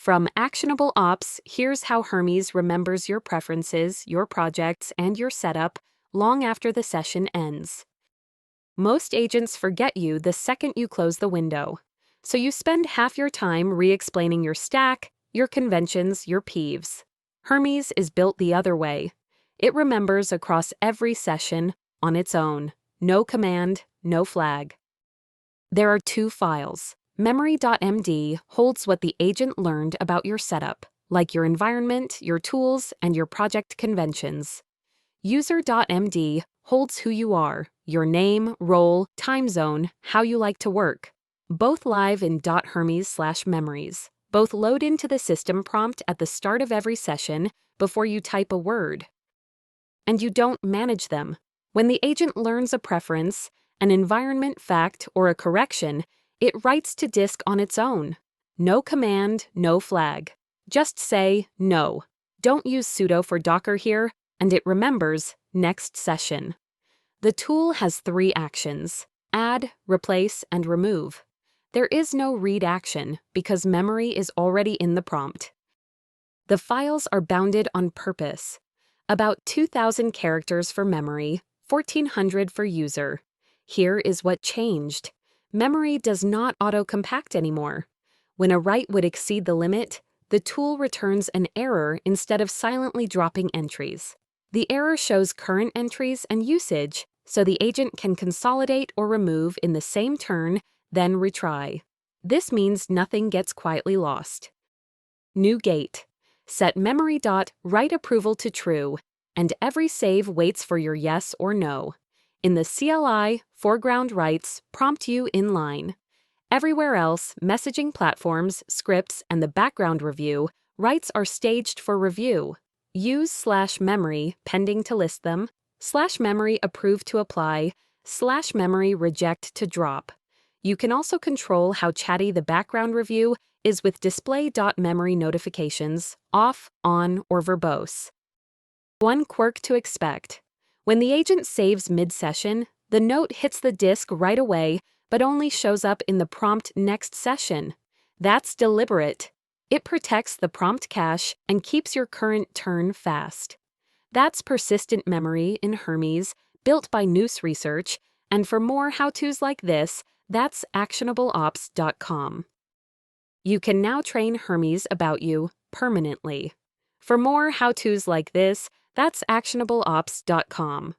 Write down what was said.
From Actionable Ops, here's how Hermes remembers your preferences, your projects, and your setup long after the session ends. Most agents forget you the second you close the window, so you spend half your time re-explaining your stack, your conventions, your peeves. Hermes is built the other way. It remembers across every session on its own. No command, no flag. There are two files. MEMORY.md holds what the agent learned about your setup, like your environment, your tools, and your project conventions. USER.md holds who you are, your name, role, time zone, how you like to work. Both live in .hermes/memories. Both load into the system prompt at the start of every session before you type a word. And you don't manage them. When the agent learns a preference, an environment fact, or a correction, it writes to disk on its own. No command, no flag. Just say no. Don't use sudo for Docker here, and it remembers next session. The tool has 3 actions: add, replace, and remove. There is no read action because memory is already in the prompt. The files are bounded on purpose. About 2,000 characters for memory, 1,400 for user. Here is what changed. Memory does not auto-compact anymore. When a write would exceed the limit, the tool returns an error instead of silently dropping entries. The error shows current entries and usage, so the agent can consolidate or remove in the same turn, then retry. This means nothing gets quietly lost. New gate. Set memory.write approval to true, and every save waits for your yes or no. In the CLI, foreground writes prompt you in line. Everywhere else, messaging platforms, scripts, and the background review, writes are staged for review. Use /memory pending to list them, /memory approve to apply, /memory reject to drop. You can also control how chatty the background review is with display.memory notifications, off, on, or verbose. One quirk to expect. When the agent saves mid-session, the note hits the disk right away, but only shows up in the prompt next session. That's deliberate. It protects the prompt cache and keeps your current turn fast. That's persistent memory in Hermes, built by Noose Research, and for more how-tos like this, that's actionableops.com. You can now train Hermes about you permanently. For more how-tos like this, that's actionableops.com.